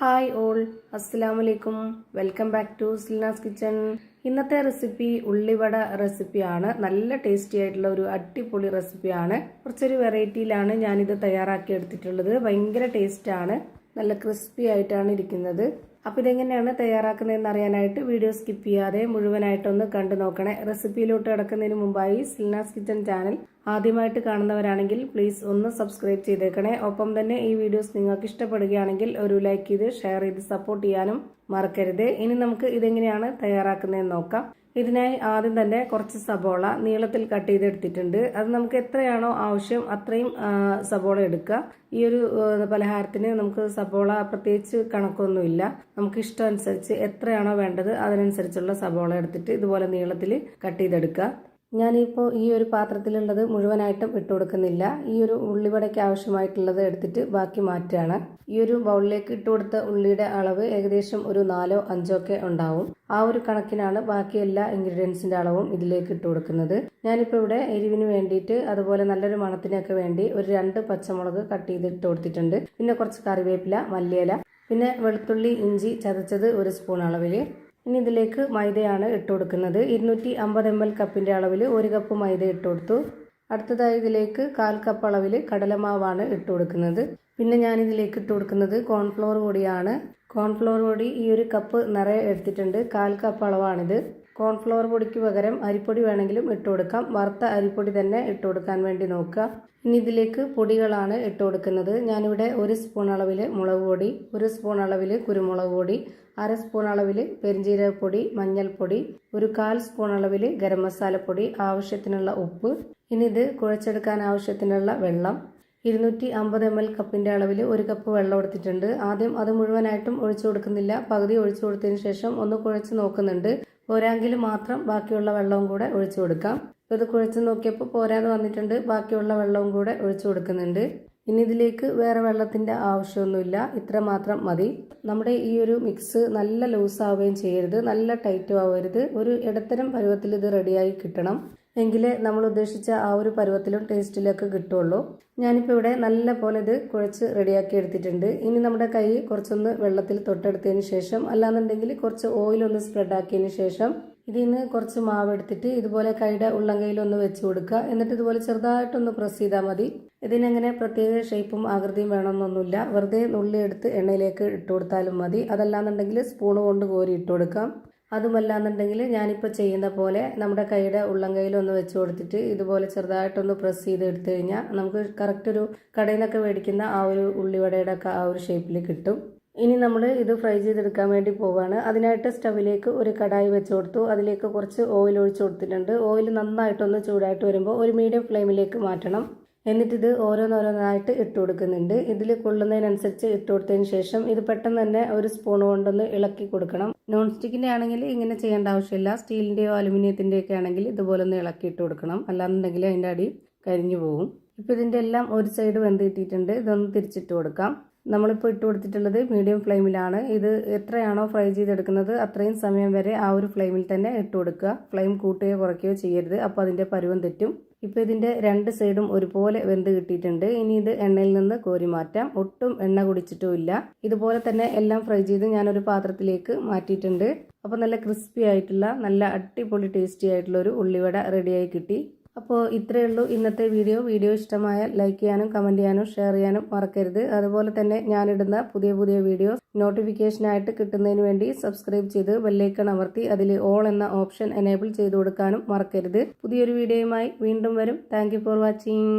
Hi all, അസ്സലാമലൈക്കും. Welcome back to Silna's kitchen. ഇന്നത്തെ recipe ഉള്ളിവട റെസിപ്പിയാണ്. നല്ല ടേസ്റ്റി ആയിട്ടുള്ള ഒരു അടിപൊളി റെസിപ്പിയാണ്. കുറച്ചൊരു വെറൈറ്റിയിലാണ് ഞാനിത് തയ്യാറാക്കി എടുത്തിട്ടുള്ളത്. ഭയങ്കര ടേസ്റ്റാണ്, നല്ല ക്രിസ്പി ആയിട്ടാണ് ഇരിക്കുന്നത്. അപ്പോൾ ഇതെങ്ങനെയാണ് തയ്യാറാക്കുന്നതെന്ന് അറിയാനായിട്ട് വീഡിയോ സ്കിപ്പ് ചെയ്യാതെ മുഴുവനായിട്ടൊന്ന് കണ്ടു നോക്കണേ. റെസിപ്പിയിലോട്ട് കിടക്കുന്നതിന് മുമ്പായി സിൽനാസ് കിച്ചൺ ചാനൽ ആദ്യമായിട്ട് കാണുന്നവരാണെങ്കിൽ പ്ലീസ് ഒന്ന് സബ്സ്ക്രൈബ് ചെയ്തേക്കണേ. ഒപ്പം തന്നെ ഈ വീഡിയോസ് നിങ്ങൾക്ക് ഇഷ്ടപ്പെടുകയാണെങ്കിൽ ഒരു ലൈക്ക് ചെയ്ത് ഷെയർ ചെയ്ത് സപ്പോർട്ട് ചെയ്യാനും മറക്കരുത്. ഇനി നമുക്ക് ഇതെങ്ങനെയാണ് തയ്യാറാക്കുന്നതെന്ന് നോക്കാം. ഇതിനായി ആദ്യം തന്നെ കുറച്ച് സബോള നീളത്തിൽ കട്ട് ചെയ്തെടുത്തിട്ടുണ്ട്. അത് നമുക്ക് എത്രയാണോ ആവശ്യം അത്രയും സബോള എടുക്കുക. ഈ ഒരു പലഹാരത്തിന് നമുക്ക് സബോള പ്രത്യേകിച്ച് കണക്കൊന്നുമില്ല. നമുക്ക് ഇഷ്ടം അനുസരിച്ച് എത്രയാണോ വേണ്ടത് അതിനനുസരിച്ചുള്ള സബോള എടുത്തിട്ട് ഇതുപോലെ നീളത്തിൽ കട്ട് ചെയ്തെടുക്കുക. ഞാനിപ്പോൾ ഈ ഒരു പാത്രത്തിലുള്ളത് മുഴുവനായിട്ടും ഇട്ട് കൊടുക്കുന്നില്ല. ഈ ഒരു ഉള്ളിവടയ്ക്ക് ആവശ്യമായിട്ടുള്ളത് എടുത്തിട്ട് ബാക്കി മാറ്റുകയാണ്. ഈ ഒരു ബൗളിലേക്ക് ഇട്ട് കൊടുത്ത ഉള്ളിയുടെ അളവ് ഏകദേശം ഒരു 4-5 ഒക്കെ ഉണ്ടാവും. ആ ഒരു കണക്കിനാണ് ബാക്കി എല്ലാ ഇൻഗ്രീഡിയൻസിന്റെ അളവും ഇതിലേക്ക് ഇട്ട് കൊടുക്കുന്നത്. ഞാനിപ്പോൾ ഇവിടെ എരിവിന് വേണ്ടിയിട്ട് അതുപോലെ നല്ലൊരു മണത്തിനൊക്കെ വേണ്ടി ഒരു 2 പച്ചമുളക് കട്ട് ചെയ്തിട്ട് കൊടുത്തിട്ടുണ്ട്. പിന്നെ കുറച്ച് കറിവേപ്പില, മല്ലിയില, പിന്നെ വെളുത്തുള്ളി ഇഞ്ചി ചതച്ചത് 1 സ്പൂൺ അളവിൽ. ഇനി ഇതിലേക്ക് മൈദയാണ് ഇട്ട് കൊടുക്കുന്നത്. 250 ml കപ്പിൻ്റെ അളവിൽ 1 കപ്പ് മൈദ ഇട്ട് കൊടുത്തു. അടുത്തതായി ഇതിലേക്ക് 1/4 കപ്പ് അളവിൽ കടലമാവാണ് ഇട്ട് കൊടുക്കുന്നത്. പിന്നെ ഞാനിതിലേക്ക് ഇട്ട് കൊടുക്കുന്നത് കോൺഫ്ലോർ പൊടിയാണ്. കോൺഫ്ലോർ പൊടി ഈ ഒരു കപ്പ് നിറയെ എടുത്തിട്ടുണ്ട്. 1/4 കപ്പ് അളവാണിത്. കോൺഫ്ലോർ പൊടിക്ക് പകരം അരിപ്പൊടി വേണമെങ്കിലും ഇട്ട് കൊടുക്കാം. വറുത്ത അരിപ്പൊടി തന്നെ ഇട്ട് കൊടുക്കാൻ വേണ്ടി നോക്കുക. ഇനി ഇതിലേക്ക് പൊടികളാണ് ഇട്ട് കൊടുക്കുന്നത്. ഞാനിവിടെ 1 സ്പൂൺ അളവിൽ മുളക് പൊടി, 1 സ്പൂൺ അളവിൽ കുരുമുളക് പൊടി, 1/2 സ്പൂൺ അളവിൽ പെരിഞ്ജീരകപ്പൊടി, മഞ്ഞൾപ്പൊടി, 1/4 സ്പൂൺ അളവിൽ ഗരം മസാലപ്പൊടി, ആവശ്യത്തിനുള്ള ഉപ്പ്. ഇനി ഇത് കുഴച്ചെടുക്കാൻ ആവശ്യത്തിനുള്ള വെള്ളം. 250 ml കപ്പിൻ്റെ അളവിൽ 1 കപ്പ് വെള്ളം എടുത്തിട്ടുണ്ട്. ആദ്യം അത് മുഴുവനായിട്ടും ഒഴിച്ചു കൊടുക്കുന്നില്ല, പകുതി ഒഴിച്ചു കൊടുത്തതിന് ശേഷം ഒന്ന് കുഴച്ച് നോക്കുന്നുണ്ട്. പോരാങ്കിൽ മാത്രം ബാക്കിയുള്ള വെള്ളവും കൂടെ ഒഴിച്ചു കൊടുക്കാം. ഇത് കുഴച്ച് നോക്കിയപ്പോൾ പോരാതെ വന്നിട്ടുണ്ട്. ബാക്കിയുള്ള വെള്ളവും കൂടെ ഒഴിച്ചു കൊടുക്കുന്നുണ്ട്. ഇനി ഇതിലേക്ക് വേറെ വെള്ളത്തിൻ്റെ ആവശ്യമൊന്നുമില്ല, ഇത്ര മാത്രം മതി. നമ്മുടെ ഈ ഒരു മിക്സ് നല്ല ലൂസ് ആവുകയും ചെയ്യരുത്, നല്ല ടൈറ്റും ആവരുത്. ഒരു ഇടത്തരം പരുവത്തിൽ ഇത് റെഡിയായി കിട്ടണം. എങ്കിലേ നമ്മൾ ഉദ്ദേശിച്ച ആ ഒരു പരുവത്തിലും ടേസ്റ്റിലൊക്കെ കിട്ടുള്ളൂ. ഞാനിപ്പോൾ ഇവിടെ നല്ല പോലെ ഇത് കുഴച്ച് റെഡിയാക്കി എടുത്തിട്ടുണ്ട്. ഇനി നമ്മുടെ കൈ കുറച്ചൊന്ന് വെള്ളത്തിൽ തൊട്ടെടുത്തതിന് ശേഷം, അല്ലാന്നുണ്ടെങ്കിൽ കുറച്ച് ഓയിലൊന്ന് സ്പ്രെഡാക്കിയതിന് ശേഷം ഇതിൽ നിന്ന് കുറച്ച് മാവ് എടുത്തിട്ട് ഇതുപോലെ കൈയുടെ ഉള്ളംകൈയിലൊന്ന് വെച്ച് കൊടുക്കുക. എന്നിട്ട് ഇതുപോലെ ചെറുതായിട്ടൊന്ന് പ്രസ് ചെയ്താൽ മതി. ഇതിനങ്ങനെ പ്രത്യേക ഷേപ്പും ആകൃതിയും വേണമെന്നൊന്നുമില്ല. വെറുതെ നുള്ളി എടുത്ത് എണ്ണയിലേക്ക് ഇട്ട് കൊടുത്താലും മതി. അതല്ലാന്നുണ്ടെങ്കിൽ സ്പൂണ് കൊണ്ട് കോരി ഇട്ട് കൊടുക്കാം. അതുമല്ലാന്നുണ്ടെങ്കിൽ ഞാനിപ്പോൾ ചെയ്യുന്ന പോലെ നമ്മുടെ കൈയുടെ ഉള്ളംകൈയിലൊന്ന് വെച്ച് കൊടുത്തിട്ട് ഇതുപോലെ ചെറുതായിട്ടൊന്ന് പ്രസ് ചെയ്ത് എടുത്തു കഴിഞ്ഞാൽ നമുക്ക് കറക്റ്റ് ഒരു കടയിൽ നിന്നൊക്കെ മേടിക്കുന്ന ആ ഒരു ഉള്ളിവടയുടെ ഒക്കെ ആ ഒരു ഷേപ്പിൽ കിട്ടും. ഇനി നമ്മൾ ഇത് ഫ്രൈ ചെയ്തെടുക്കാൻ വേണ്ടി പോവുകയാണ്. അതിനായിട്ട് സ്റ്റവിലേക്ക് ഒരു കടായി വെച്ച് കൊടുത്തു. അതിലേക്ക് കുറച്ച് ഓയിൽ ഒഴിച്ചു കൊടുത്തിട്ടുണ്ട്. ഓയിൽ നന്നായിട്ടൊന്ന് ചൂടായിട്ട് വരുമ്പോൾ ഒരു മീഡിയം ഫ്ലെയിമിലേക്ക് മാറ്റണം. എന്നിട്ടിത് ഓരോന്നോരോന്നായിട്ട് ഇട്ട് കൊടുക്കുന്നുണ്ട്. ഇതിൽ കൊള്ളുന്നതിനനുസരിച്ച് ഇട്ട് കൊടുത്തതിന് ശേഷം ഇത് പെട്ടെന്ന് തന്നെ ഒരു സ്പൂൺ കൊണ്ടൊന്ന് ഇളക്കി കൊടുക്കണം. നോൺ സ്റ്റിക്കിൻ്റെ ആണെങ്കിൽ ഇങ്ങനെ ചെയ്യേണ്ട ആവശ്യമില്ല. സ്റ്റീലിൻ്റെയോ അലുമിനിയത്തിൻ്റെയോ ഒക്കെ ആണെങ്കിൽ ഇതുപോലെ ഒന്ന് ഇളക്കി ഇട്ട് കൊടുക്കണം. അല്ലാന്നുണ്ടെങ്കിൽ അതിൻ്റെ അടി കരിഞ്ഞു പോകും. ഇപ്പോൾ ഇതിൻ്റെ എല്ലാം ഒരു സൈഡ് വെന്ത് കിട്ടിയിട്ടുണ്ട്. ഇതൊന്ന് തിരിച്ചിട്ട് കൊടുക്കാം. നമ്മളിപ്പോൾ ഇട്ട് കൊടുത്തിട്ടുള്ളത് മീഡിയം ഫ്ലെയിമിലാണ്. ഇത് എത്രയാണോ ഫ്രൈ ചെയ്തെടുക്കുന്നത് അത്രയും സമയം വരെ ആ ഒരു ഫ്ലെയിമിൽ തന്നെ ഇട്ട് കൊടുക്കുക. ഫ്ലെയിം കൂട്ടുകയോ കുറയ്ക്കുകയോ ചെയ്യരുത്, അപ്പോൾ അതിൻ്റെ പരുവം തെറ്റും. ഇപ്പോൾ ഇതിൻ്റെ 2 സൈഡും ഒരുപോലെ വെന്ത് കിട്ടിയിട്ടുണ്ട്. ഇനി ഇത് എണ്ണയിൽ നിന്ന് കോരി മാറ്റാം. ഒട്ടും എണ്ണ കുടിച്ചിട്ടും ഇല്ല. ഇതുപോലെ തന്നെ എല്ലാം ഫ്രൈ ചെയ്ത് ഞാനൊരു പാത്രത്തിലേക്ക് മാറ്റിയിട്ടുണ്ട്. അപ്പോൾ നല്ല ക്രിസ്പി ആയിട്ടുള്ള നല്ല അടിപൊളി ടേസ്റ്റി ആയിട്ടുള്ള ഒരു ഉള്ളിവട റെഡിയായി കിട്ടി. അപ്പോൾ ഇത്രയേ ഉള്ളൂ ഇന്നത്തെ വീഡിയോ ഇഷ്ടമായാൽ ലൈക്ക് ചെയ്യാനും കമൻറ്റ് ചെയ്യാനും ഷെയർ ചെയ്യാനും മറക്കരുത്. അതുപോലെ തന്നെ ഞാനിടുന്ന പുതിയ വീഡിയോസ് നോട്ടിഫിക്കേഷനായിട്ട് കിട്ടുന്നതിന് വേണ്ടി സബ്സ്ക്രൈബ് ചെയ്ത് ബെല്ലൈക്കൺ അമർത്തി അതിൽ ഓൾ എന്ന ഓപ്ഷൻ എനേബിൾ ചെയ്ത് കൊടുക്കാനും മറക്കരുത്. പുതിയൊരു വീഡിയോയുമായി വീണ്ടും വരും. Thank you for watching.